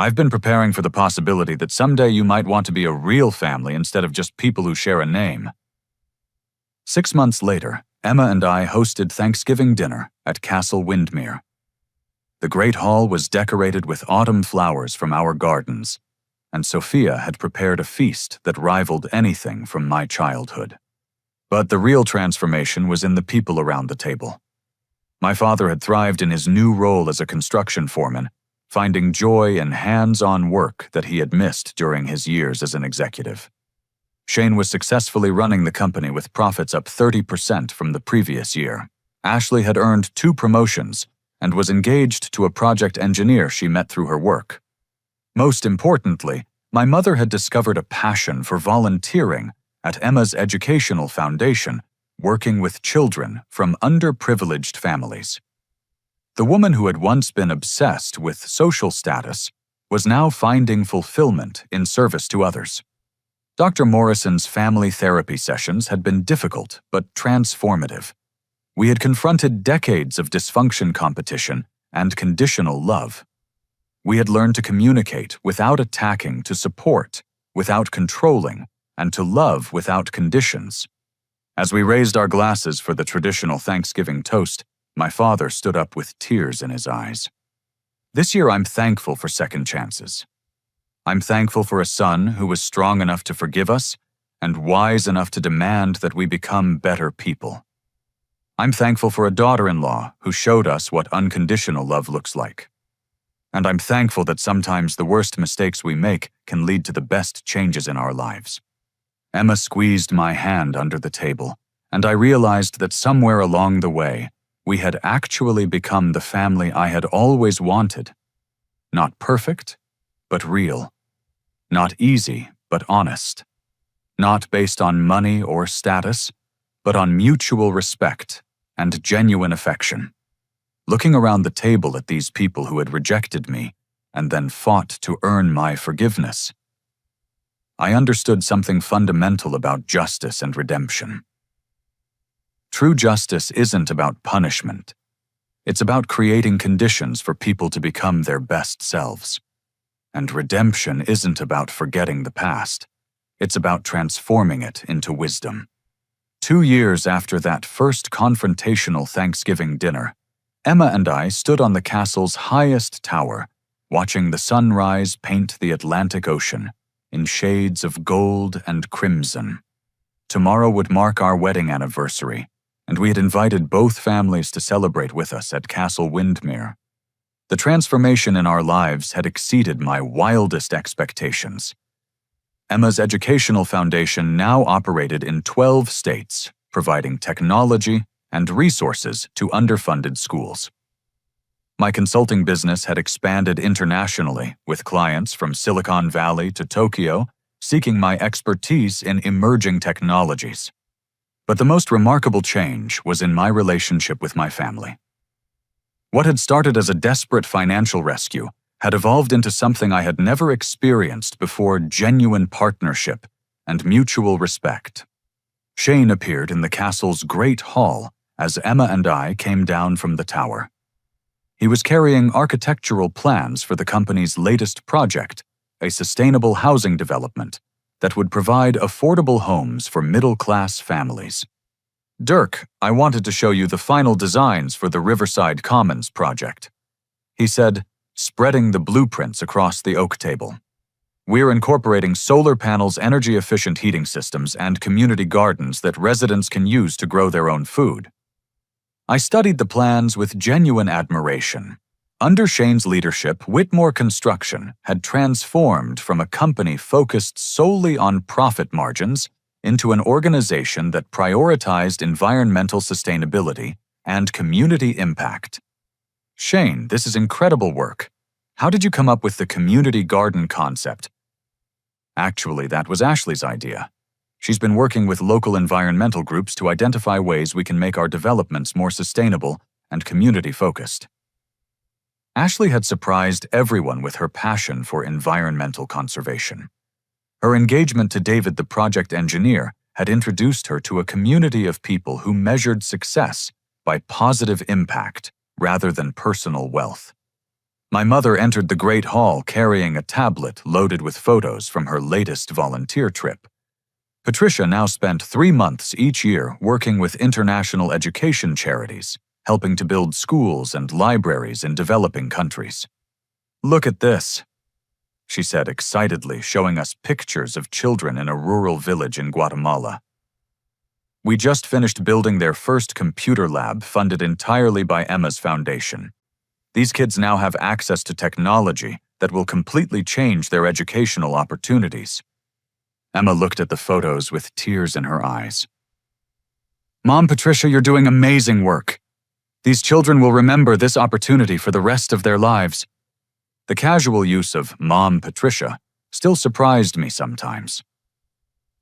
I've been preparing for the possibility that someday you might want to be a real family instead of just people who share a name. 6 months later, Emma and I hosted Thanksgiving dinner at Castle Windmere. The great hall was decorated with autumn flowers from our gardens, and Sophia had prepared a feast that rivaled anything from my childhood. But the real transformation was in the people around the table. My father had thrived in his new role as a construction foreman, finding joy in hands-on work that he had missed during his years as an executive. Shane was successfully running the company with profits up 30% from the previous year. Ashley had earned 2 promotions and was engaged to a project engineer she met through her work. Most importantly, my mother had discovered a passion for volunteering at Emma's educational foundation, working with children from underprivileged families. The woman who had once been obsessed with social status was now finding fulfillment in service to others. Dr. Morrison's family therapy sessions had been difficult but transformative. We had confronted decades of dysfunction competition and conditional love. We had learned to communicate without attacking, to support without controlling, and to love without conditions. As we raised our glasses for the traditional Thanksgiving toast, my father stood up with tears in his eyes. This year I'm thankful for second chances. I'm thankful for a son who was strong enough to forgive us and wise enough to demand that we become better people. I'm thankful for a daughter-in-law who showed us what unconditional love looks like. And I'm thankful that sometimes the worst mistakes we make can lead to the best changes in our lives. Emma squeezed my hand under the table, and I realized that somewhere along the way, we had actually become the family I had always wanted. Not perfect, but real. Not easy, but honest. Not based on money or status, but on mutual respect and genuine affection. Looking around the table at these people who had rejected me and then fought to earn my forgiveness, I understood something fundamental about justice and redemption. True justice isn't about punishment. It's about creating conditions for people to become their best selves. And redemption isn't about forgetting the past. It's about transforming it into wisdom. 2 years after that first confrontational Thanksgiving dinner, Emma and I stood on the castle's highest tower, watching the sunrise paint the Atlantic Ocean in shades of gold and crimson. Tomorrow would mark our wedding anniversary, and we had invited both families to celebrate with us at Castle Windmere. The transformation in our lives had exceeded my wildest expectations. Emma's educational foundation now operated in 12 states, providing technology and resources to underfunded schools. My consulting business had expanded internationally, with clients from Silicon Valley to Tokyo seeking my expertise in emerging technologies. But the most remarkable change was in my relationship with my family. What had started as a desperate financial rescue had evolved into something I had never experienced before: genuine partnership and mutual respect. Shane appeared in the castle's great hall as Emma and I came down from the tower. He was carrying architectural plans for the company's latest project, a sustainable housing development that would provide affordable homes for middle-class families. "Dirk, I wanted to show you the final designs for the Riverside Commons project," he said, spreading the blueprints across the oak table. "We're incorporating solar panels, energy-efficient heating systems, and community gardens that residents can use to grow their own food." I studied the plans with genuine admiration. Under Shane's leadership, Whitmore Construction had transformed from a company focused solely on profit margins into an organization that prioritized environmental sustainability and community impact. "Shane, this is incredible work. How did you come up with the community garden concept?" Actually, that was Ashley's idea. She's been working with local environmental groups to identify ways we can make our developments more sustainable and community-focused. Ashley had surprised everyone with her passion for environmental conservation. Her engagement to David, the project engineer, had introduced her to a community of people who measured success by positive impact rather than personal wealth. My mother entered the Great Hall carrying a tablet loaded with photos from her latest volunteer trip. Patricia now spent 3 months each year working with international education charities, helping to build schools and libraries in developing countries. "Look at this," she said excitedly, showing us pictures of children in a rural village in Guatemala. We just finished building their first computer lab funded entirely by Emma's foundation. These kids now have access to technology that will completely change their educational opportunities. Emma looked at the photos with tears in her eyes. "Mom, Patricia, you're doing amazing work. These children will remember this opportunity for the rest of their lives." The casual use of "Mom, Patricia" still surprised me sometimes.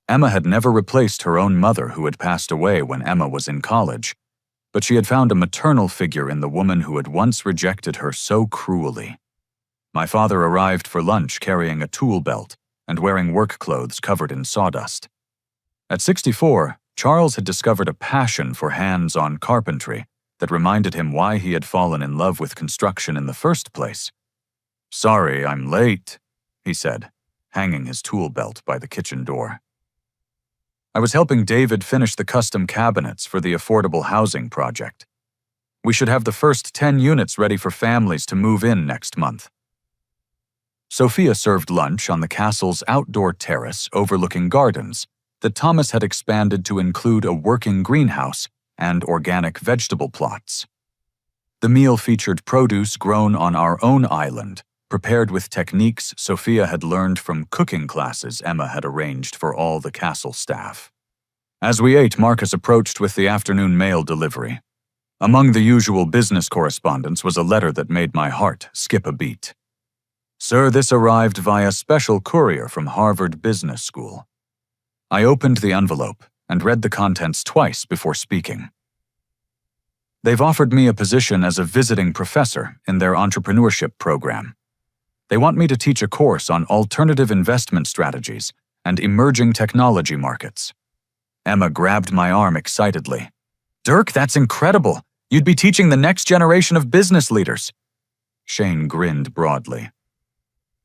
Emma had never replaced her own mother, who had passed away when Emma was in college, but she had found a maternal figure in the woman who had once rejected her so cruelly. My father arrived for lunch carrying a tool belt and wearing work clothes covered in sawdust. At 64, Charles had discovered a passion for hands-on carpentry that reminded him why he had fallen in love with construction in the first place. "Sorry, I'm late," he said, hanging his tool belt by the kitchen door. I was helping David finish the custom cabinets for the affordable housing project. We should have the first 10 units ready for families to move in next month. Sophia served lunch on the castle's outdoor terrace overlooking gardens that Thomas had expanded to include a working greenhouse and organic vegetable plots. The meal featured produce grown on our own island, prepared with techniques Sophia had learned from cooking classes Emma had arranged for all the castle staff. As we ate, Marcus approached with the afternoon mail delivery. Among the usual business correspondence was a letter that made my heart skip a beat. "Sir, this arrived via special courier from Harvard Business School." I opened the envelope and read the contents twice before speaking. "They've offered me a position as a visiting professor in their entrepreneurship program. They want me to teach a course on alternative investment strategies and emerging technology markets." Emma grabbed my arm excitedly. "Dirk, that's incredible! You'd be teaching the next generation of business leaders." Shane grinned broadly.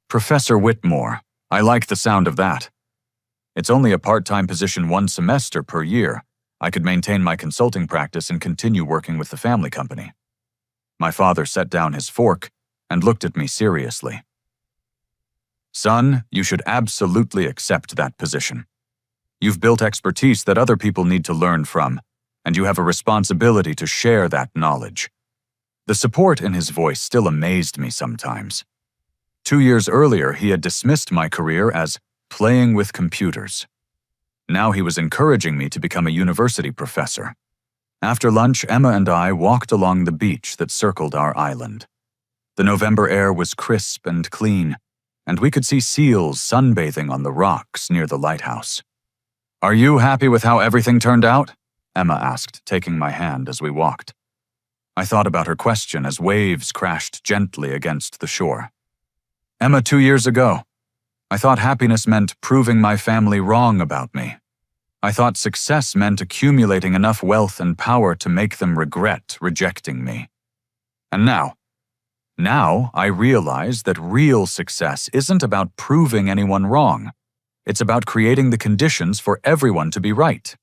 "Professor Whitmore, I like the sound of that. It's only a part-time position 1 semester per year. I could maintain my consulting practice and continue working with the family company." My father set down his fork and looked at me seriously. "Son, you should absolutely accept that position. You've built expertise that other people need to learn from, and you have a responsibility to share that knowledge." The support in his voice still amazed me sometimes. 2 years earlier, he had dismissed my career as playing with computers. Now he was encouraging me to become a university professor. After lunch, Emma and I walked along the beach that circled our island. The November air was crisp and clean, and we could see seals sunbathing on the rocks near the lighthouse. "Are you happy with how everything turned out?" Emma asked, taking my hand as we walked. I thought about her question as waves crashed gently against the shore. "Emma, 2 years ago, I thought happiness meant proving my family wrong about me. I thought success meant accumulating enough wealth and power to make them regret rejecting me. And now I realize that real success isn't about proving anyone wrong. It's about creating the conditions for everyone to be right.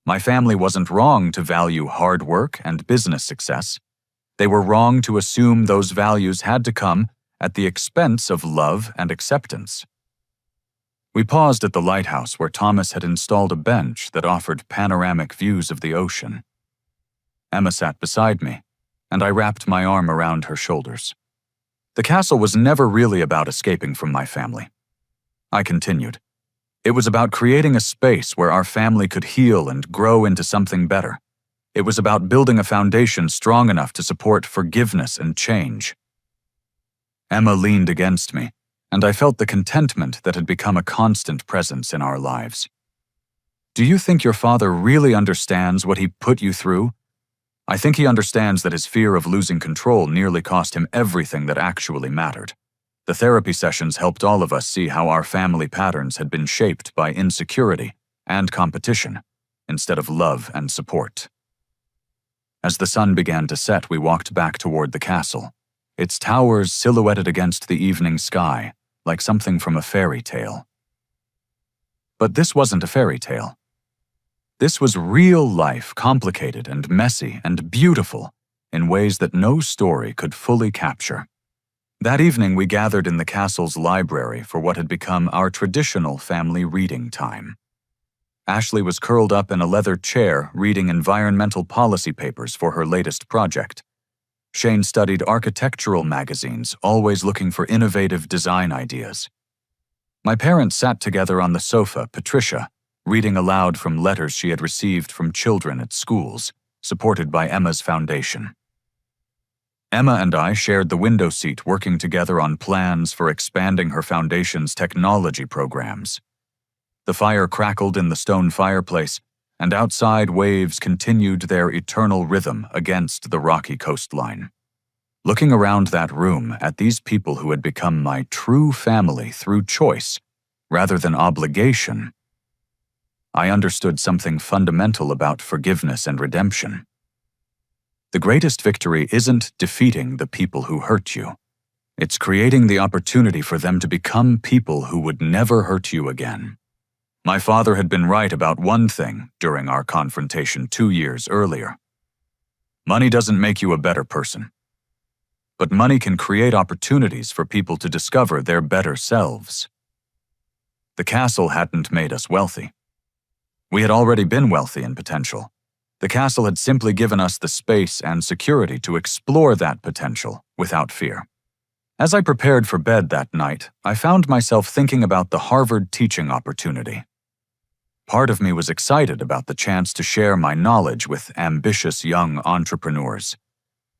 My family wasn't wrong to value hard work and business success. They were wrong to assume those values had to come at the expense of love and acceptance." We paused at the lighthouse where Thomas had installed a bench that offered panoramic views of the ocean. Emma sat beside me, and I wrapped my arm around her shoulders. "The castle was never really about escaping from my family." I continued. "It was about creating a space where our family could heal and grow into something better. It was about building a foundation strong enough to support forgiveness and change." Emma leaned against me, and I felt the contentment that had become a constant presence in our lives. "Do you think your father really understands what he put you through? I think he understands that his fear of losing control nearly cost him everything that actually mattered. The therapy sessions helped all of us see how our family patterns had been shaped by insecurity and competition, instead of love and support." As the sun began to set, we walked back toward the castle. its towers silhouetted against the evening sky, like something from a fairy tale. But this wasn't a fairy tale. This was real life, complicated and messy and beautiful in ways that no story could fully capture. That evening, we gathered in the castle's library for what had become our traditional family reading time. Ashley was curled up in a leather chair reading environmental policy papers for her latest project. Shane studied architectural magazines, always looking for innovative design ideas. My parents sat together on the sofa, Patricia, reading aloud from letters she had received from children at schools, supported by Emma's foundation. Emma and I shared the window seat, working together on plans for expanding her foundation's technology programs. The fire crackled in the stone fireplace, and outside waves continued their eternal rhythm against the rocky coastline. Looking around that room at these people who had become my true family through choice, rather than obligation, I understood something fundamental about forgiveness and redemption. The greatest victory isn't defeating the people who hurt you. It's creating the opportunity for them to become people who would never hurt you again. My father had been right about one thing during our confrontation 2 years earlier. Money doesn't make you a better person. But money can create opportunities for people to discover their better selves. The castle hadn't made us wealthy. We had already been wealthy in potential. The castle had simply given us the space and security to explore that potential without fear. As I prepared for bed that night, I found myself thinking about the Harvard teaching opportunity. Part of me was excited about the chance to share my knowledge with ambitious young entrepreneurs.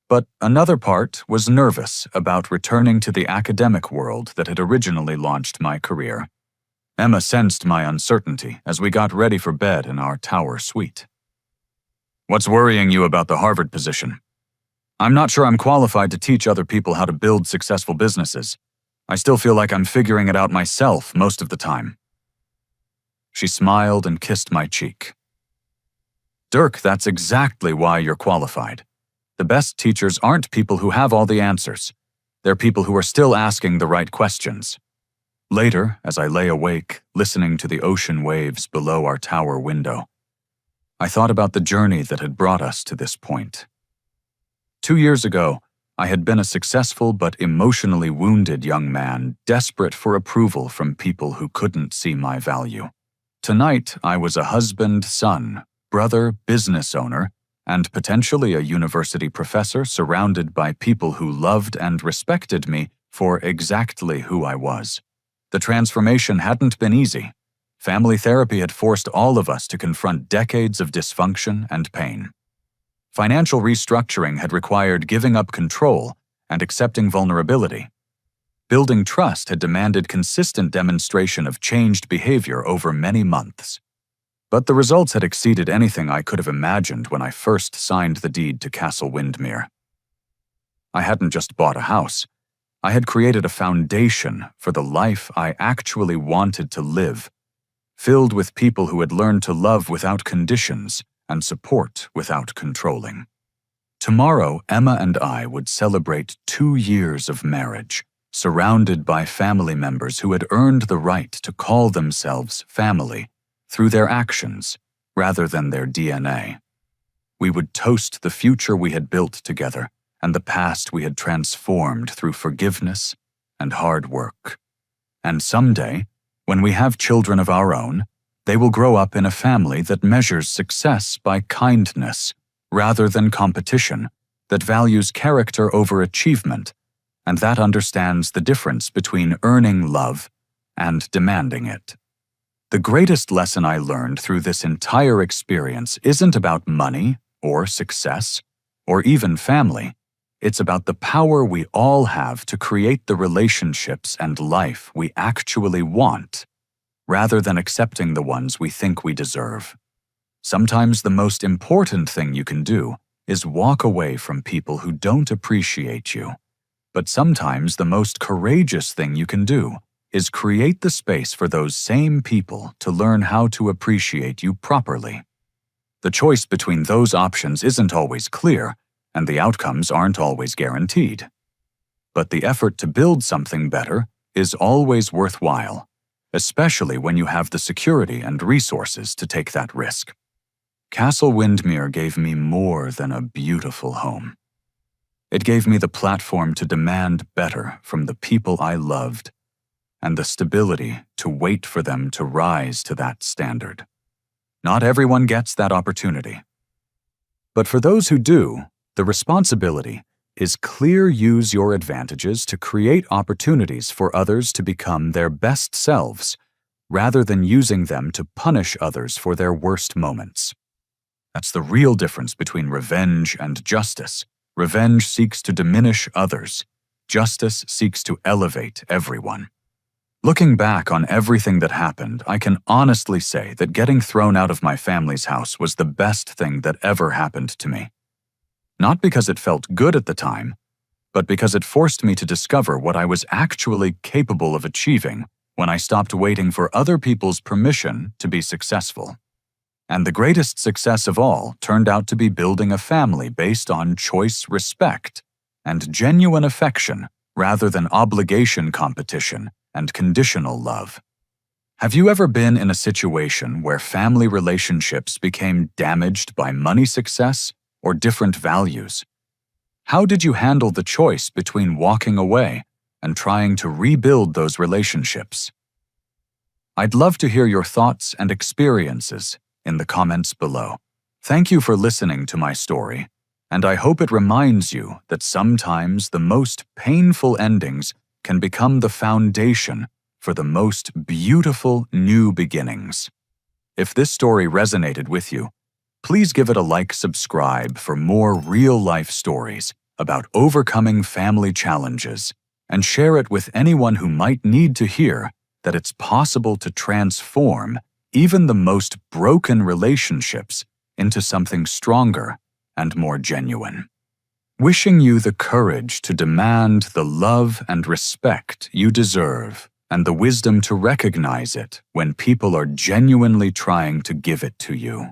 But another part was nervous about returning to the academic world that had originally launched my career. Emma sensed my uncertainty as we got ready for bed in our tower suite. "What's worrying you about the Harvard position?" "I'm not sure I'm qualified to teach other people how to build successful businesses. I still feel like I'm figuring it out myself most of the time." She smiled and kissed my cheek. "Dirk, that's exactly why you're qualified. The best teachers aren't people who have all the answers. They're people who are still asking the right questions." Later, as I lay awake, listening to the ocean waves below our tower window, I thought about the journey that had brought us to this point. 2 years ago, I had been a successful but emotionally wounded young man, desperate for approval from people who couldn't see my value. Tonight, I was a husband, son, brother, business owner, and potentially a university professor surrounded by people who loved and respected me for exactly who I was. The transformation hadn't been easy. Family therapy had forced all of us to confront decades of dysfunction and pain. Financial restructuring had required giving up control and accepting vulnerability. Building trust had demanded consistent demonstration of changed behavior over many months. But the results had exceeded anything I could have imagined when I first signed the deed to Castle Windmere. I hadn't just bought a house. I had created a foundation for the life I actually wanted to live, filled with people who had learned to love without conditions and support without controlling. Tomorrow, Emma and I would celebrate 2 years of marriage, surrounded by family members who had earned the right to call themselves family through their actions rather than their DNA. We would toast the future we had built together and the past we had transformed through forgiveness and hard work. And someday, when we have children of our own, they will grow up in a family that measures success by kindness rather than competition, that values character over achievement, and that understands the difference between earning love and demanding it. The greatest lesson I learned through this entire experience isn't about money or success or even family. It's about the power we all have to create the relationships and life we actually want, rather than accepting the ones we think we deserve. Sometimes the most important thing you can do is walk away from people who don't appreciate you. But sometimes the most courageous thing you can do is create the space for those same people to learn how to appreciate you properly. The choice between those options isn't always clear, and the outcomes aren't always guaranteed. but the effort to build something better is always worthwhile, especially when you have the security and resources to take that risk. Castle Windmere gave me more than a beautiful home. It gave me the platform to demand better from the people I loved, and the stability to wait for them to rise to that standard. Not everyone gets that opportunity. But for those who do, the responsibility is clear. Use your advantages to create opportunities for others to become their best selves, rather than using them to punish others for their worst moments. That's the real difference between revenge and justice. Revenge seeks to diminish others. Justice seeks to elevate everyone. Looking back on everything that happened, I can honestly say that getting thrown out of my family's house was the best thing that ever happened to me. Not because it felt good at the time, but because it forced me to discover what I was actually capable of achieving when I stopped waiting for other people's permission to be successful. And the greatest success of all turned out to be building a family based on choice, respect, and genuine affection rather than obligation, competition, and conditional love. Have you ever been in a situation where family relationships became damaged by money success or different values? How did you handle the choice between walking away and trying to rebuild those relationships? I'd love to hear your thoughts and experiences in the comments below. Thank you for listening to my story, and I hope it reminds you that sometimes the most painful endings can become the foundation for the most beautiful new beginnings. If this story resonated with you, please give it a like, subscribe for more real-life stories about overcoming family challenges, and share it with anyone who might need to hear that it's possible to transform even the most broken relationships into something stronger and more genuine. Wishing you the courage to demand the love and respect you deserve, and the wisdom to recognize it when people are genuinely trying to give it to you.